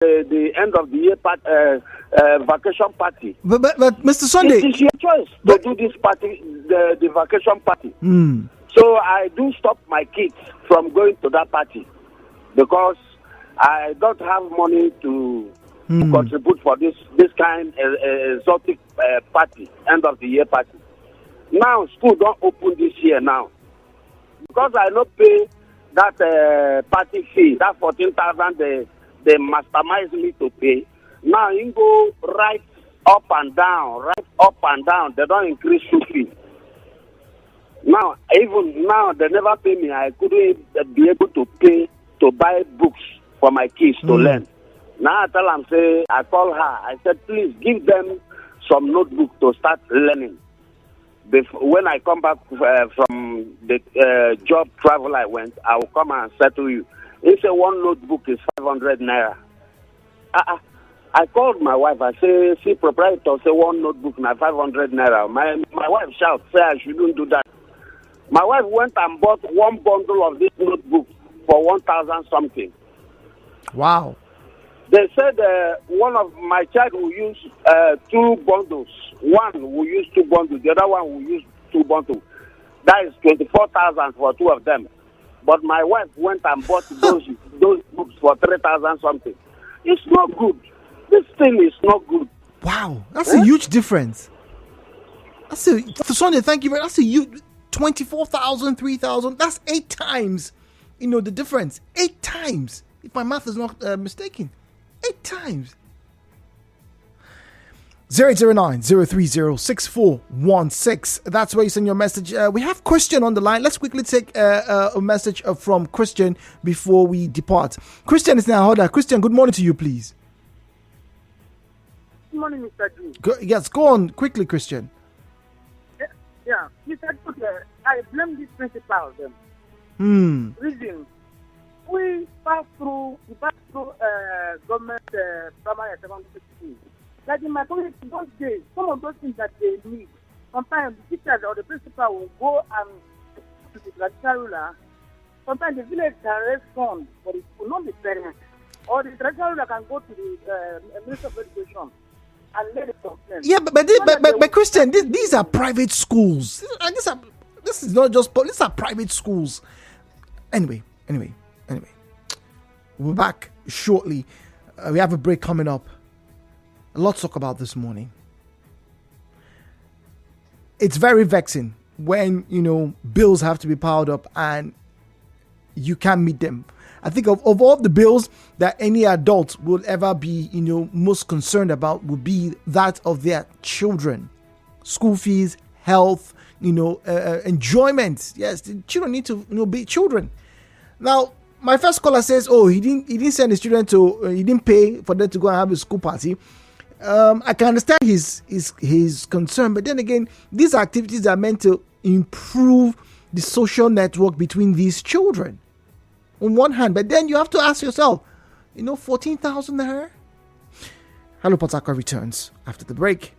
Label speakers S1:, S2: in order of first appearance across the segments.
S1: the end of the year vacation party.
S2: But Mr. Sunday,
S1: it is your choice to do this party, the vacation party.
S2: Mm.
S1: So I do stop my kids from going to that party because I don't have money to contribute for this kind of exotic party, end of the year party. Now school don't open this year now because I don't pay that party fee, that 14,000 they mastermind me to pay. Now you go right up and down. They don't increase school fee. Now, even now, they never pay me. I couldn't be able to pay to buy books for my kids to learn. Now I tell them, I call her. I said, please give them some notebook to start learning. When I come back from the job travel I went, I will come and settle you. He said one notebook is 500 naira. I called my wife. I say, see, proprietor say one notebook na 500 naira. My wife shouts, say I shouldn't do that. My wife went and bought one bundle of this notebook for 1,000 something.
S2: Wow.
S1: They said one of my child will use 2 bundles. One will use 2 bundles. The other one will use 2 bundles. That is 24,000 for 2 of them. But my wife went and bought those books for 3,000 something. It's not good. This thing is not good.
S2: Wow, that's a huge difference. Sunday, thank you very much. That's a huge 24,000, 3,000. That's 8 times. The difference. 8 times. If my math is not mistaken. 8 times. 009-030-6416. That's where you send your message. We have Christian on the line. Let's quickly take a message from Christian before we depart. Christian is now. Hold on. Christian, good morning to you, please.
S3: Good morning, Mr. G.
S2: Yes, go on quickly, Christian.
S3: Yeah. Mr. G, I blame this principal. Reason. We pass through government primary and secondary school. Like in my community, those days, some of those things that they need, sometimes the teachers or the principal will go and to the traditional ruler. Sometimes the village can raise funds for the school, not the parents. Or the traditional ruler can go to the Minister of Education and let it complain.
S2: Yeah, but Christian, these are private schools. This is not just these are private schools. Anyway. We'll be back shortly. We have a break coming up. A lot to talk about this morning. It's very vexing when, bills have to be piled up and you can't meet them. I think of all the bills that any adult will ever be, most concerned about would be that of their children. School fees, health, enjoyment. Yes, the children need to, be children. Now, my first caller says, he didn't send his children he didn't pay for them to go and have a school party. I can understand his concern, but then again, these activities are meant to improve the social network between these children. On one hand, but then you have to ask yourself, 14,000 naira? Hello, Port Harcourt returns after the break.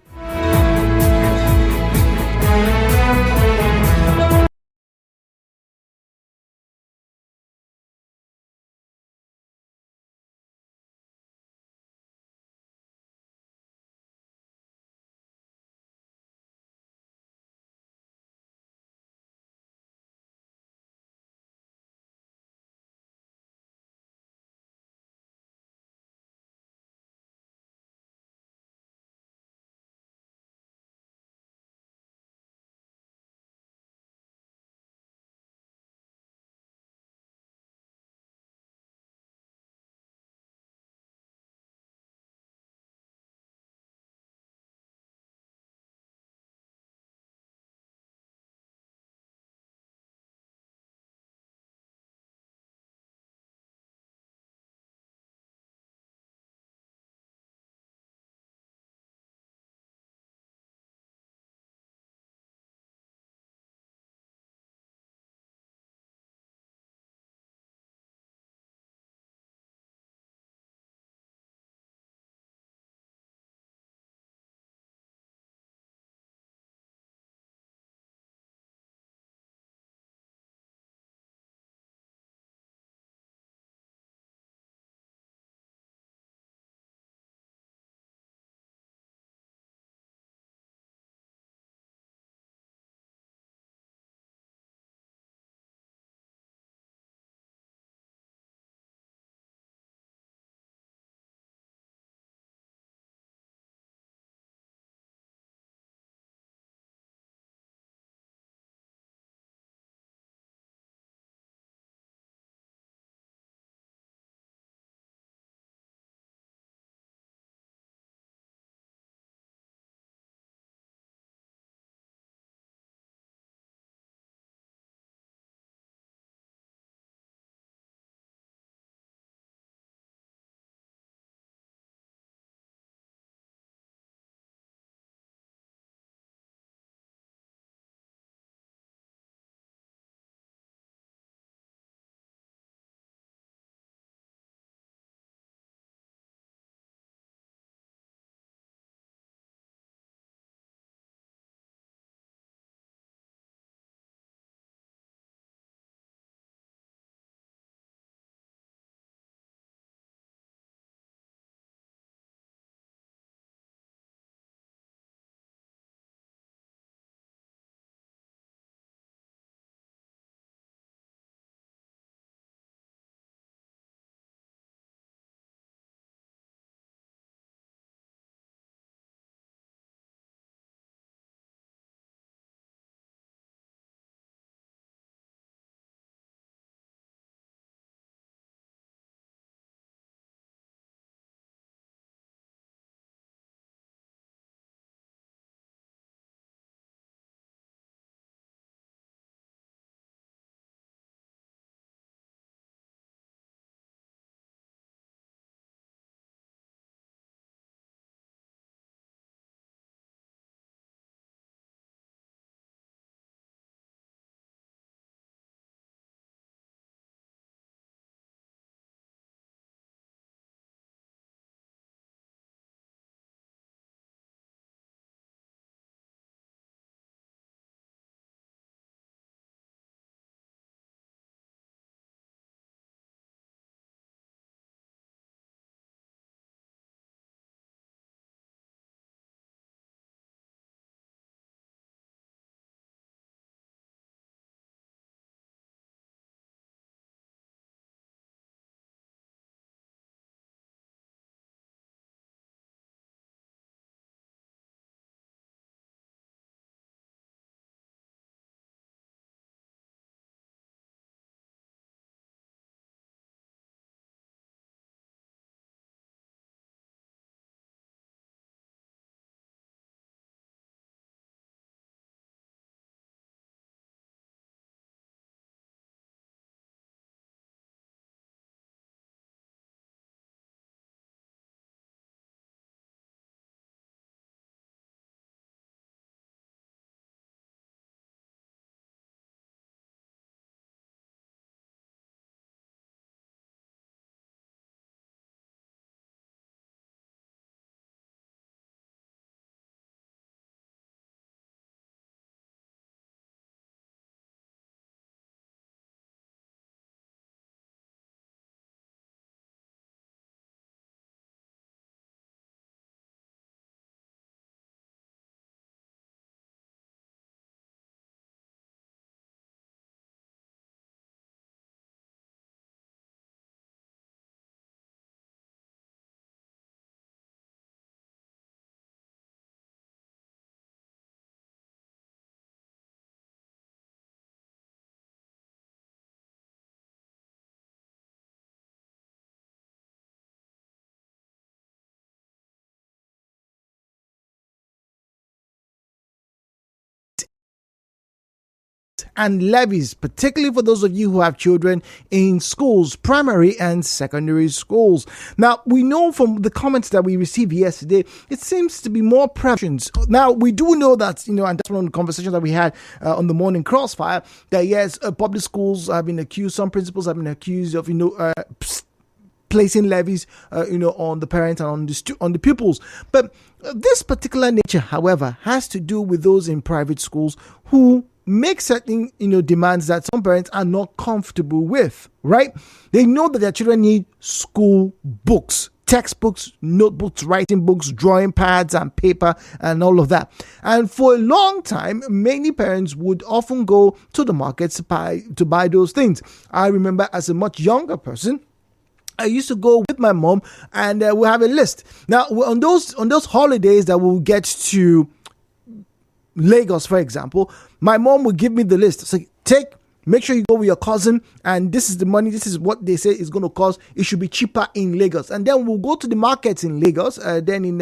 S2: and levies, particularly for those of you who have children in schools, primary and secondary schools. Now, we know from the comments that we received yesterday, it seems to be more preference. Now, we do know that, and that's one of the conversations that we had on the morning crossfire, that yes, public schools have been accused, some principals have been accused of, placing levies, on the parents and on the pupils. But this particular nature, however, has to do with those in private schools who make certain, demands that some parents are not comfortable with, right? They know that their children need school books, textbooks, notebooks, writing books, drawing pads and paper and all of that. And for a long time, many parents would often go to the markets to buy those things. I remember as a much younger person, I used to go with my mom and we'll have a list. Now, on those holidays that we'll get to Lagos, for example, my mom would give me the list. So make sure you go with your cousin, and this is the money. This is what they say is going to cost. It should be cheaper in Lagos, and then we'll go to the markets in Lagos. Then in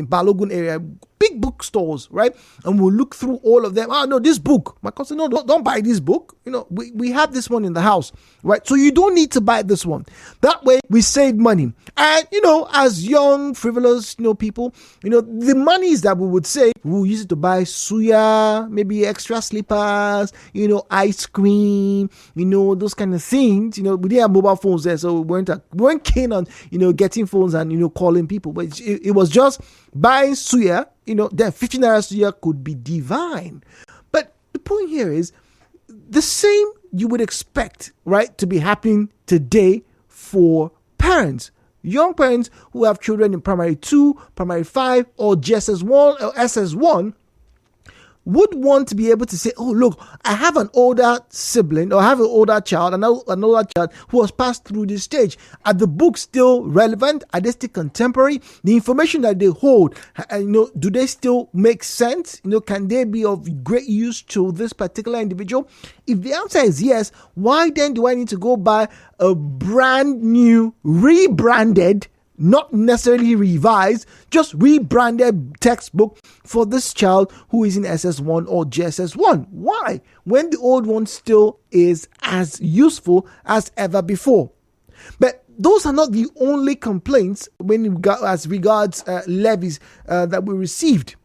S2: Balogun area, big bookstores, right? And we'll look through all of them. Oh no, this book. My cousin, no, don't buy this book. We have this one in the house, right? So you don't need to buy this one. That way we save money. And as young, frivolous, people, the monies that we would save, we'll use it to buy suya, maybe extra slippers, ice cream, those kind of things. We didn't have mobile phones there, so we weren't keen on, getting phones and, calling people. But it was just buying suya, then 15 naira suya could be divine. But the point here is the same you would expect, right, to be happening today for parents. Young parents who have children in primary 2, primary 5, or JSS1 or SS1 would want to be able to say, oh, look, I have an older sibling or I have an older child, an older child who has passed through this stage. Are the books still relevant? Are they still contemporary? The information that they hold, do they still make sense? Can they be of great use to this particular individual? If the answer is yes, why then do I need to go buy a brand new, rebranded, not necessarily revised, just rebranded textbook for this child who is in SS1 or JSS1? Why? When the old one still is as useful as ever before. But those are not the only complaints as regards levies that we received.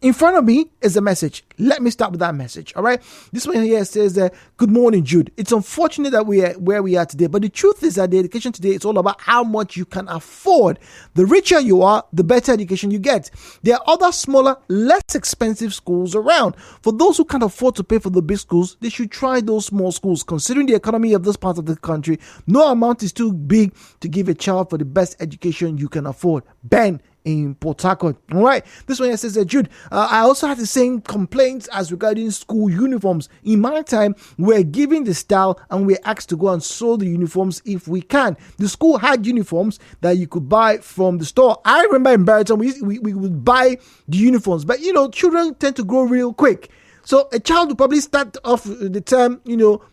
S2: In front of me is a message. Let me start with that message. All right. This one here says, good morning, Jude. It's unfortunate that we are where we are today, but the truth is that the education today is all about how much you can afford. The richer you are, the better education you get. There are other smaller, less expensive schools around. For those who can't afford to pay for the big schools, they should try those small schools. Considering the economy of this part of the country, no amount is too big to give a child for the best education you can afford. Ben in Port Harcourt. All right. This one here says, Jude, I also had the same complaints as regarding school uniforms. In my time, we're given the style and we're asked to go and sew the uniforms if we can. The school had uniforms that you could buy from the store. I remember in Barrington, we would buy the uniforms, but children tend to grow real quick. So a child will probably start off the term,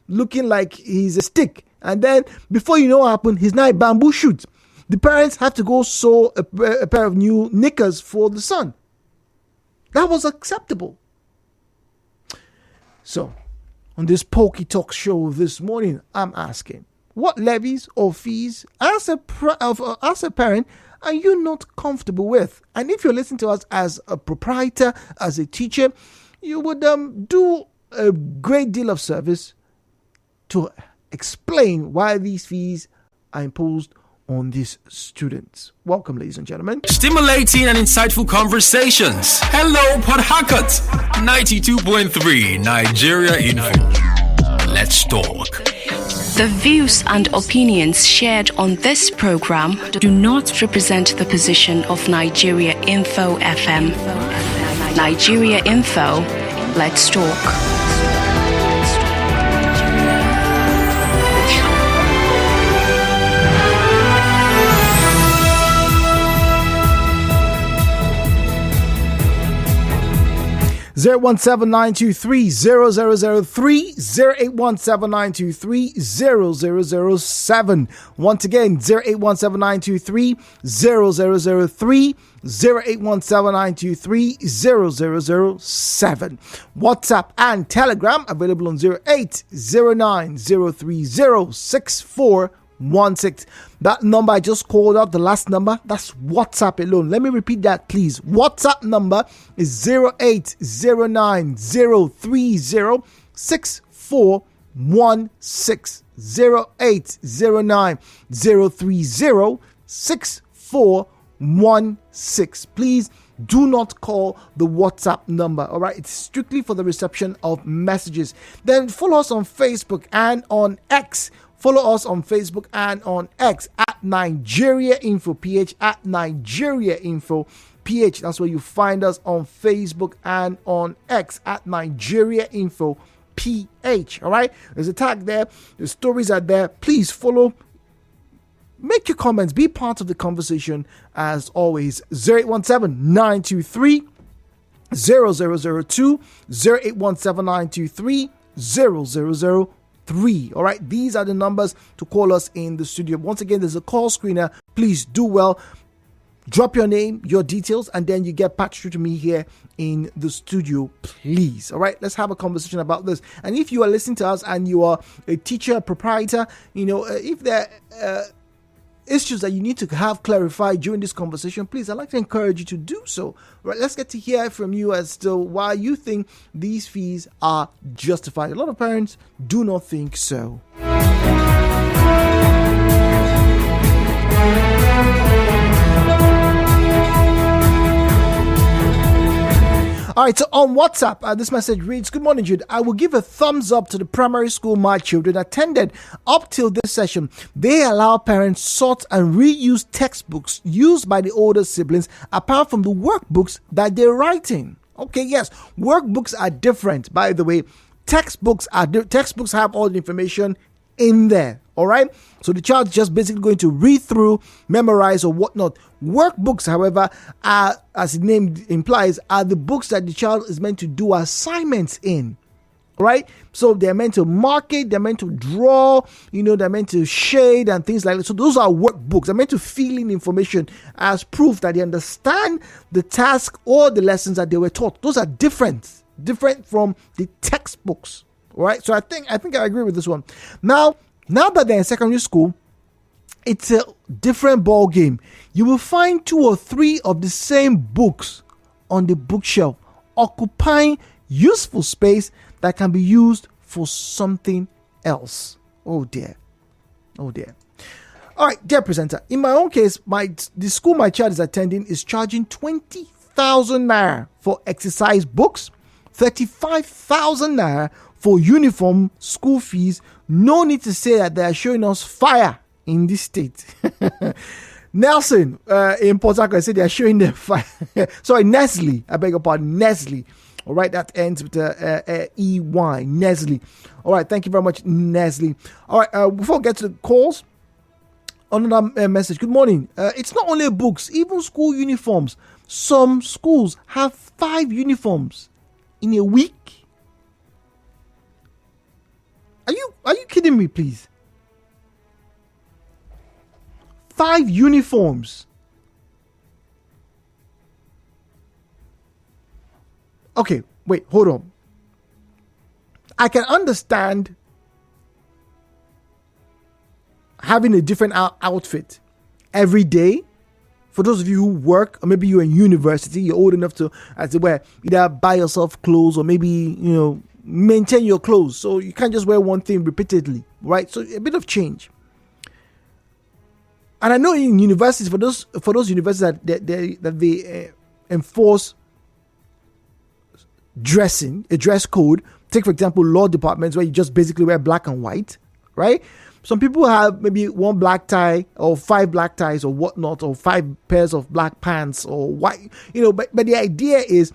S2: looking like he's a stick. And then before you know what happened, he's now a bamboo shoot. The parents have to go sew a pair of new knickers for the son. That was acceptable. So, on this Pokey Talk show this morning, I'm asking, what levies or fees as a parent are you not comfortable with? And if you're listening to us as a proprietor, as a teacher, you would do a great deal of service to explain why these fees are imposed on these students. Welcome, ladies and gentlemen.
S4: Stimulating and insightful conversations. Hello, Port Harcourt. 92.3 Nigeria Info. Let's talk.
S5: The views and opinions shared on this program do not represent the position of Nigeria Info FM. Nigeria Info. Let's talk.
S2: 017-923-0003, 0817923-0007. Once again, 0817923-0003, 0817923-0007. WhatsApp and Telegram available on 08090306416. That number I just called out, the last number, that's WhatsApp alone. Let me repeat that, please. WhatsApp number is 08090306416. 08090306416. Please do not call the WhatsApp number. All right, it's strictly for the reception of messages. Then follow us on Facebook and on X. Follow us on Facebook and on X at Nigeria Info PH, at Nigeria Info PH. That's where you find us on Facebook and on X at Nigeria Info PH. All right, there's a tag there. The stories are there. Please follow. Make your comments. Be part of the conversation as always. 0817-923-0002, 0817-923-0003. All right, these are the numbers to call us in the studio. Once again, there's a call screener. Please do well. Drop your name, your details, and then you get patched through to me here in the studio, please. All right, let's have a conversation about this. And if you are listening to us and you are a teacher, a proprietor, if there issues that you need to have clarified during this conversation, please, I'd like to encourage you to do so. Right, let's get to hear from you as to why you think these fees are justified. A lot of parents do not think so. All right, so on WhatsApp, this message reads, "Good morning, Jude. I will give a thumbs up to the primary school my children attended. Up till this session, they allow parents sort and reuse textbooks used by the older siblings apart from the workbooks that they're writing." Okay, yes, workbooks are different, by the way. Textbooks have all the information in there. All right, so the child's just basically going to read through, memorize, or whatnot. Workbooks, however, are, as the name implies, are the books that the child is meant to do assignments in. Right, so they're meant to mark it, they're meant to draw, they're meant to shade and things like that. So those are workbooks. They're meant to fill in information as proof that they understand the task or the lessons that they were taught. Those are different from the textbooks. All right, so I think I agree with this one. Now that they're in secondary school, it's a different ball game. You will find 2 or 3 of the same books on the bookshelf, occupying useful space that can be used for something else. Oh dear. All right, dear presenter. In my own case, the school my child is attending is charging 20,000 naira for exercise books, 35,000 naira for uniform, school fees. No need to say that they are showing us fire in this state. Nelson in Port Harcourt said they are showing them fire. Sorry, Nestle. I beg your pardon, Nestle. All right, that ends with EY, Nestle. All right, thank you very much, Nestle. All right, before we get to the calls, another message. Good morning. It's not only books, even school uniforms. Some schools have 5 uniforms in a week. Are you kidding me, please? 5 uniforms. Okay, wait, hold on. I can understand having a different outfit every day. For those of you who work, or maybe you're in university, you're old enough to, as it were, either buy yourself clothes or maybe, maintain your clothes. So you can't just wear one thing repeatedly, right? So a bit of change. And I know in universities, for those universities that they enforce dressing, a dress code. Take, for example, law departments where you just basically wear black and white, right? Some people have maybe 1 black tie or 5 black ties or whatnot, or 5 pairs of black pants or white, but the idea is,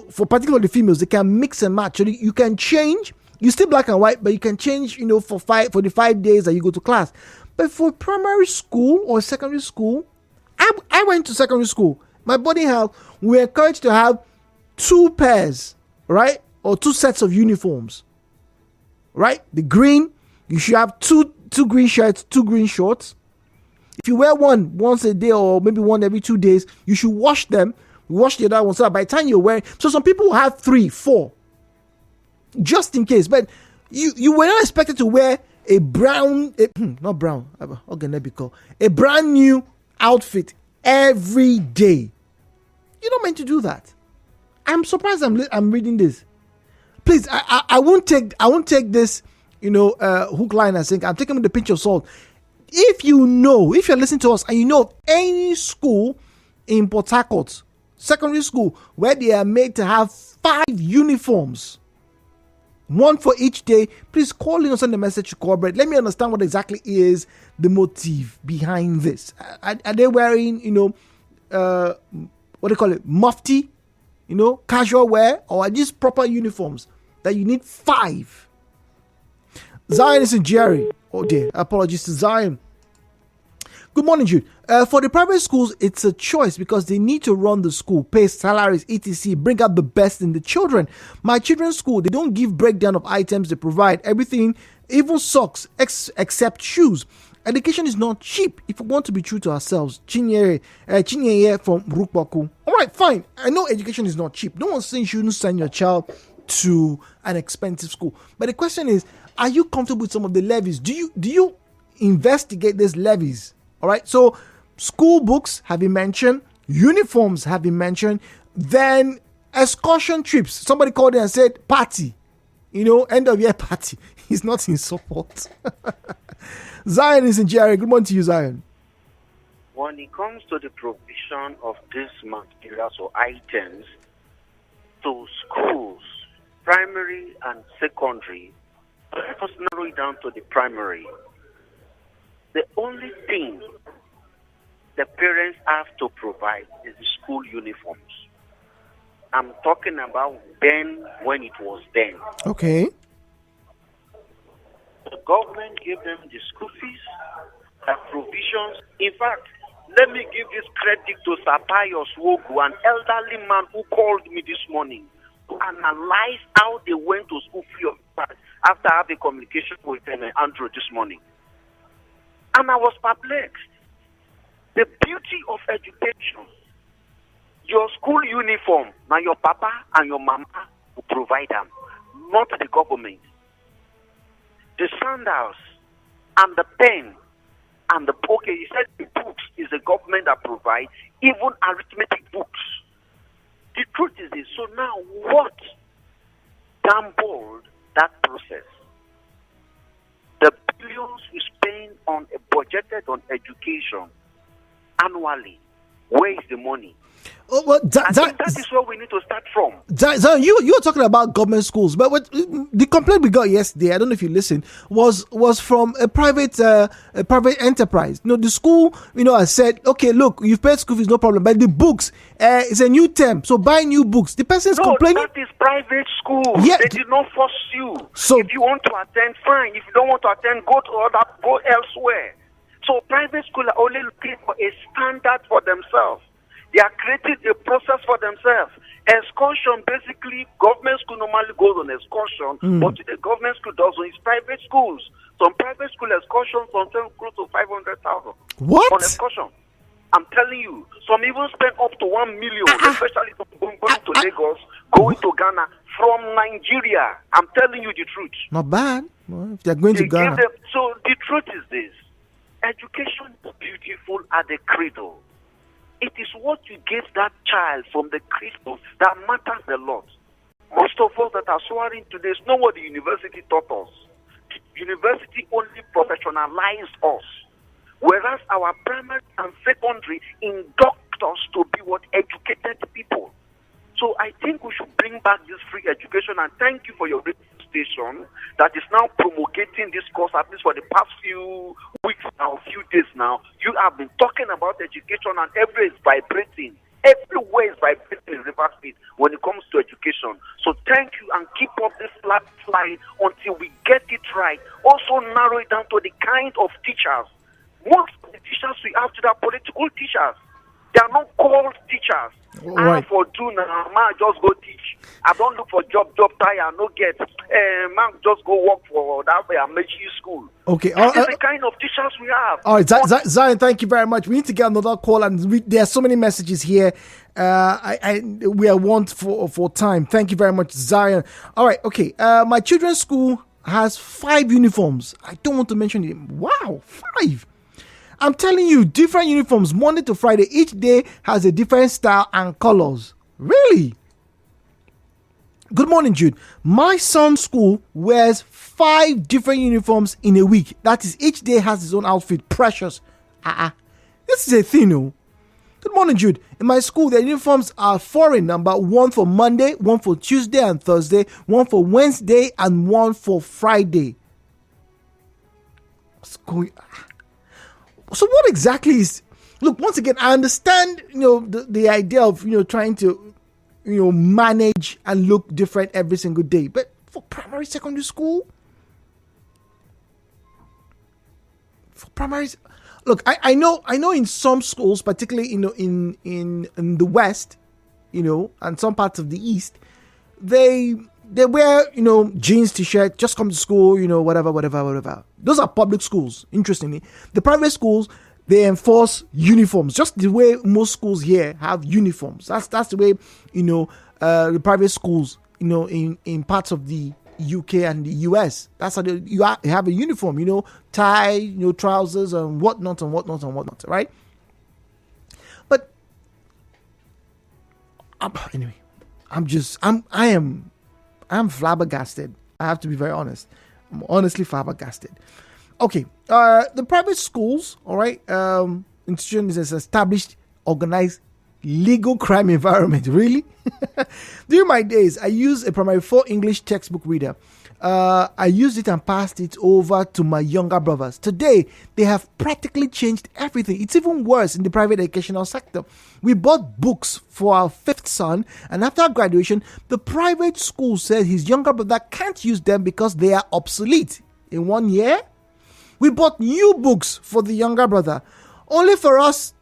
S2: for particularly the females, they can mix and match. So you can change, you still black and white, but you can change, for the 5 days that you go to class. But for primary school or secondary school, I went to secondary school. My boarding house, we were encouraged to have 2 pairs right? Or 2 sets of uniforms, right? The green, you should have two green shirts, 2 green shorts. If you wear one once a day or maybe one every 2 days, you should wash them. Wash the other one so that by the time you're wearing, so some people have 3, 4, just in case. But you were not expected to wear a brand new outfit every day. You're not meant to do that. I'm surprised I'm reading this. Please, I won't take this, hook, line, and sinker. I'm taking with a pinch of salt. If you're listening to us and you know of any school in Port Harcourt, secondary school, where they are made to have 5 uniforms, 1 for each day, please call in or send a message to corporate. Let me understand what exactly is the motive behind this. Are they wearing, what do you call it, mufti, casual wear, or are these proper uniforms that you need 5? Zion is in Jerry. Oh dear, apologies to Zion. Good morning, Jude. For the private schools, it's a choice because they need to run the school, pay salaries, etc., bring out the best in the children. My children's school, they don't give breakdown of items, they provide everything, even socks, except shoes. Education is not cheap if we want to be true to ourselves. Chinyere from Rukbaku. All right, fine. I know education is not cheap. No one's saying you shouldn't send your child to an expensive school. But the question is, are you comfortable with some of the levies? Do you investigate these levies? All right, so school books have been mentioned, uniforms have been mentioned, then excursion trips. Somebody called in and said party, end of year party. He's not in support. Zion is in Jerry. Good morning to you, Zion.
S6: When it comes to the provision of these materials or items to schools, primary and secondary, let us narrow it down to the primary. The only thing the parents have to provide is the school uniforms. I'm talking about then, when it was then.
S2: Okay.
S6: The government gave them the school fees, the provisions. In fact, let me give this credit to Sapayos Wogu, an elderly man who called me this morning to analyze how they went to school free of charge after having communication with Andrew this morning. And I was perplexed. The beauty of education, your school uniform, now your papa and your mama will provide them, not the government. The sandals and the pen and the he said the books is the government that provides, even arithmetic books. The truth is this. So now what dampened that process? The billions we spend budgeted on education annually, where is the money?
S2: Oh, well,
S6: I think that is where we need to start from.
S2: You were talking about government schools, but what the complaint we got yesterday, I don't know if you listened, was from a private enterprise. The school, I said, okay, look, you've paid school fees, no problem, but the books, it's a new term, so buy new books. The person's complaining.
S6: That is private school.
S2: Yeah.
S6: They did not force you.
S2: So
S6: if you want to attend, fine. If you don't want to attend, go elsewhere. So private schools are only looking for a standard for themselves. They are creating a process for themselves. Excursion, basically, government school normally goes on excursion, but the government school doesn't. It's private schools. Some private school excursions sometimes close to 500,000.
S2: What?
S6: On excursion. I'm telling you, some even spend up to 1 million, especially going to Lagos, going to Ghana from Nigeria. I'm telling you the truth.
S2: Not bad. Well, if they're going to Ghana.
S6: So the truth is this. Education is beautiful at the cradle. It is what you give that child from the cradle that matters a lot. Most of us that are swearing today know what the university taught us. The university only professionalized us, whereas our primary and secondary induct us to be what educated people. So I think we should bring back this free education, and thank you for your radio station that is now promulgating this course, at least for the past few weeks now, few days now. You have been talking about education, and everywhere is vibrating. Everywhere is vibrating in River State when it comes to education. So thank you, and keep up this slide until we get it right. Also narrow it down to the kind of teachers. Most of the teachers we have today are political teachers. They are not called teachers.
S2: Right.
S6: For do now, man, just go teach. I don't look for job tire, no get. Man, just go work for that elementary school.
S2: Okay.
S6: That is the kind of teachers we have.
S2: All right, Zion, thank you very much. We need to get another call, and there are so many messages here. We are want for time. Thank you very much, Zion. All right, okay. My children's school has 5 uniforms. I don't want to mention it. Wow, 5. I'm telling you, different uniforms, Monday to Friday. Each day has a different style and colors. Really? Good morning, Jude. My son's school wears 5 different uniforms in a week. That is, each day has its own outfit. Precious. This is a thing, no? Good morning, Jude. In my school, the uniforms are foreign number: 1 for Monday, 1 for Tuesday and Thursday, 1 for Wednesday, and 1 for Friday. What's going on? So what exactly is... Look, once again, I understand, the idea of, trying to, manage and look different every single day. But for primary, secondary school? For primary... Look, I know in some schools, particularly, in the West, and some parts of the East, they wear, jeans, t-shirt, just come to school, whatever. Those are public schools, interestingly. The private schools, they enforce uniforms, just the way most schools here have uniforms. That's the way, the private schools, in parts of the UK and the US. That's how you have a uniform, tie, trousers and whatnot, right? But anyway, I'm flabbergasted. I have to be very honest. I'm honestly flabbergasted. Okay, the private schools, all right, institution is an established, organized, legal crime environment. Really? During my days, I used a primary 4 English textbook reader. I used it and passed it over to my younger brothers. Today, they have practically changed everything. It's even worse in the private educational sector. We bought books for our 5th son, and after graduation, the private school said his younger brother can't use them because they are obsolete. In 1 year, we bought new books for the younger brother, only for us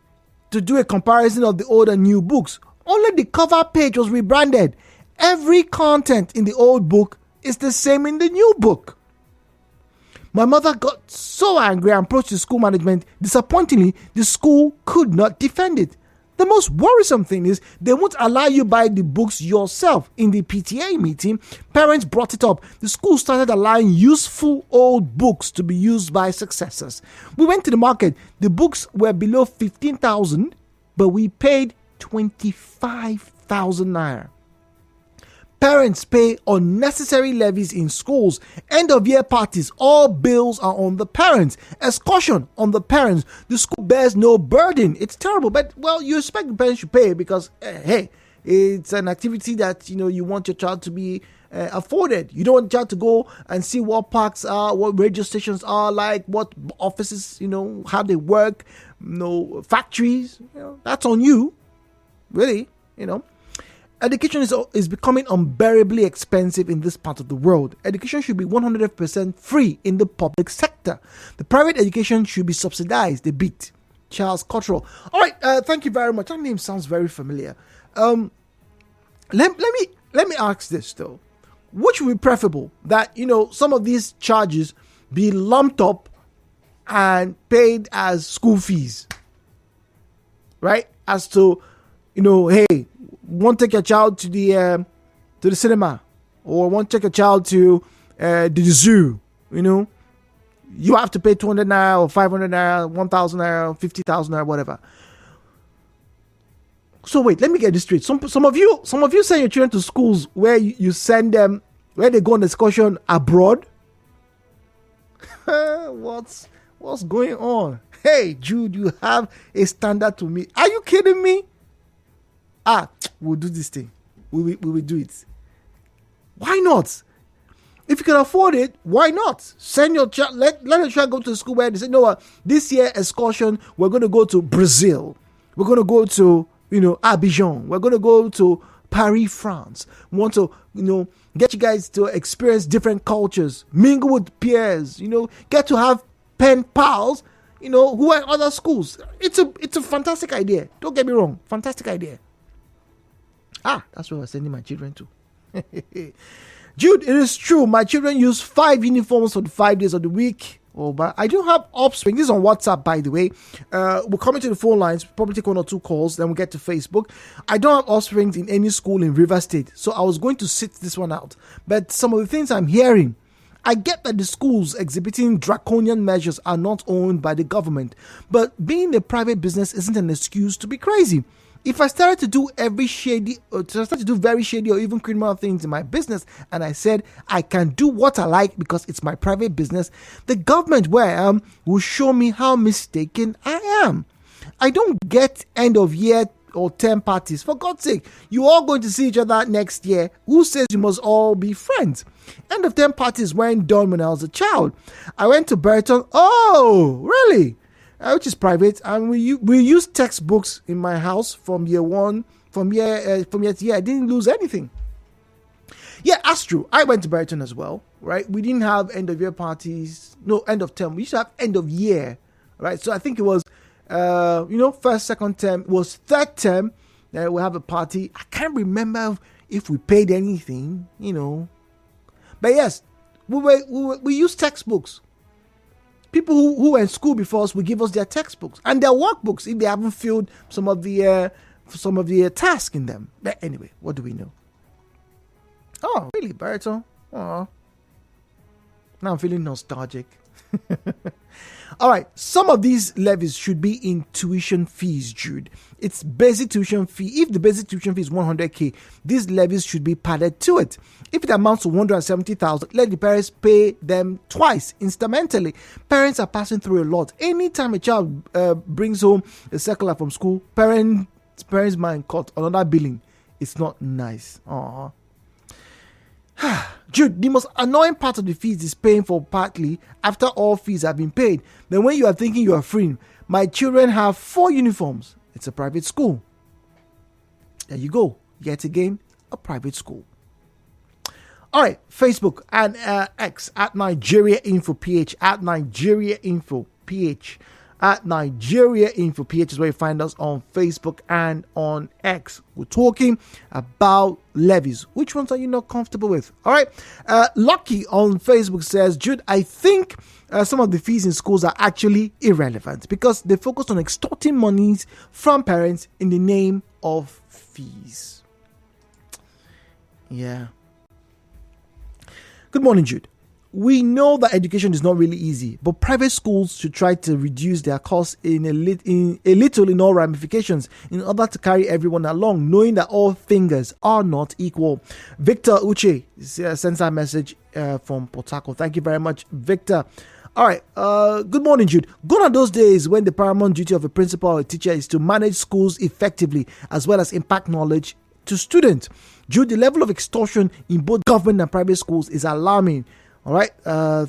S2: to do a comparison of the old and new books. Only the cover page was rebranded. Every content in the old book is the same in the new book. My mother got so angry and approached the school management. Disappointingly, the school could not defend it. The most worrisome thing is they won't allow you buy the books yourself. In the PTA meeting, parents brought it up. The school started allowing useful old books to be used by successors. We went to the market. The books were below 15,000, but we paid 25,000 naira. Parents pay unnecessary levies in schools. End of year parties, all bills are on the parents. Excursion on the parents. The school bears no burden. It's terrible, but you expect the parents should pay because, hey, it's an activity that you want your child to be afforded. You don't want your child to go and see what parks are, what radio stations are like, what offices, how they work, factories. That's on you, really. Education is becoming unbearably expensive in this part of the world. Education should be 100% free in the public sector. The private education should be subsidized a bit. Charles Cottrell. All right, thank you very much. That name sounds very familiar. Let me ask this though. Which would be preferable? That some of these charges be lumped up and paid as school fees, right? As to hey, won't take your child to the cinema, or won't take a child to the zoo, you have to pay 200 naira or 500 naira, 1,000 naira, 50,000 naira, whatever. So wait, let me get this straight. Some of you send your children to schools where you send them, where they go on excursion abroad. What's going on? Hey, Jude, you have a standard to meet. Are you kidding me? We'll do this thing. We will do it. Why not? If you can afford it, why not? Send your child, let your child go to the school where they say, this year excursion, we're going to go to Brazil. We're going to go to, Abidjan. We're going to go to Paris, France. We want to, get you guys to experience different cultures, mingle with peers, get to have pen pals. who are other schools. It's a fantastic idea. Don't get me wrong. Fantastic idea. That's where I was sending my children to. Jude, it is true. My children use 5 uniforms for the 5 days of the week. But I do have offspring. This is on WhatsApp, by the way. We're coming to the phone lines. Probably take 1 or 2 calls. Then we'll get to Facebook. I don't have offspring in any school in River State. So I was going to sit this one out. But some of the things I'm hearing, I get that the schools exhibiting draconian measures are not owned by the government. But being a private business isn't an excuse to be crazy. If I started to do very shady or even criminal things in my business, and I said I can do what I like because it's my private business, the government where I am will show me how mistaken I am. I don't get end of year or term parties. For God's sake, you're all going to see each other next year. Who says you must all be friends? End of term parties weren't done when I was a child. I went to Burton. Oh, really? Which is private, and we use textbooks in my house from year 1, from year to year. I didn't lose anything. Yeah, that's true. I went to Brighton as well, right? We didn't have end of year parties. No, end of term. We used to have end of year, right? So I think it was, first, second term. It was third term. Then we have a party. I can't remember if we paid anything, But yes, we used textbooks. People who were in school before us will give us their textbooks and their workbooks if they haven't filled some of the tasks in them. But anyway, what do we know? Oh, really, Berto? Oh, now I'm feeling nostalgic. All right, some of these levies should be in tuition fees, Jude. It's basic tuition fee. If the basic tuition fee is 100K, these levies should be padded to it. If it amounts to 170,000, let the parents pay them twice, instrumentally. Parents are passing through a lot. Anytime a child brings home a circular from school, parents' mind caught another billing. It's not nice. Aww. Jude, the most annoying part of the fees is paying for partly after all fees have been paid. Then when you are thinking you are free, my children have 4 uniforms. It's a private school. There you go. Yet again, a private school. All right, Facebook and X at Nigeria Info PH, at Nigeria Info PH. At Nigeria Info PH is where you find us on Facebook and on X. We're talking about levies. Which ones are you not comfortable with? All right. Lucky on Facebook says, Jude, I think some of the fees in schools are actually irrelevant because they focus on extorting monies from parents in the name of fees. Yeah. Good morning, Jude. We know that education is not really easy, but private schools should try to reduce their costs in a little in all ramifications in order to carry everyone along, knowing that all fingers are not equal. Victor Uche sends a message from Port Harcourt. Thank you very much, Victor. All right. Good morning, Jude. Gone are those days when the paramount duty of a principal or a teacher is to manage schools effectively as well as impact knowledge to students. Jude, the level of extortion in both government and private schools is alarming. All right.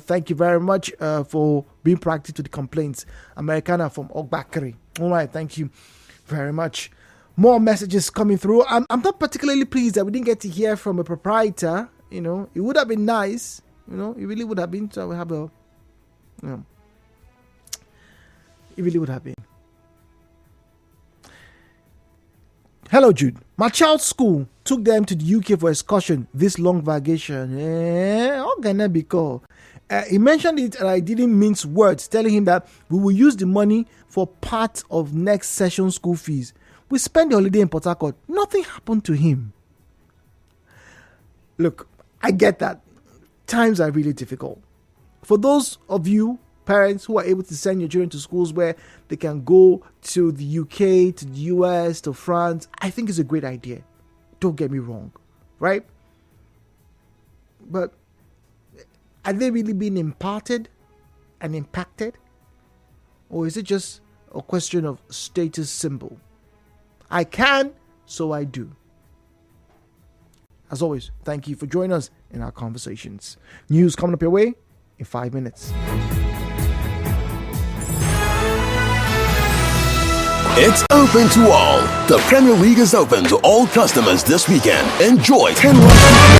S2: Thank you very much for being proactive to the complaints. Americana from Ogbakari. All right. Thank you very much. More messages coming through. I'm not particularly pleased that we didn't get to hear from a proprietor. It would have been nice. It really would have been. So we have it really would have been. Hello, Jude. My child's school took them to the UK for excursion this long vacation. He mentioned it and I didn't mince words, telling him that we will use the money for part of next session school fees. We spent the holiday in Port Harcourt. Nothing happened to him. Look, I get that. Times are really difficult. For those of you parents who are able to send your children to schools where they can go to the UK, to the US, to France, I think it's a great idea. Don't get me wrong, right? But are they really being imparted and impacted? Or is it just a question of status symbol? I can, so I do. As always, thank you for joining us in our conversations. News coming up your way in 5 minutes.
S7: It's open to all. The Premier League is open to all customers this weekend. Enjoy 10 rounds.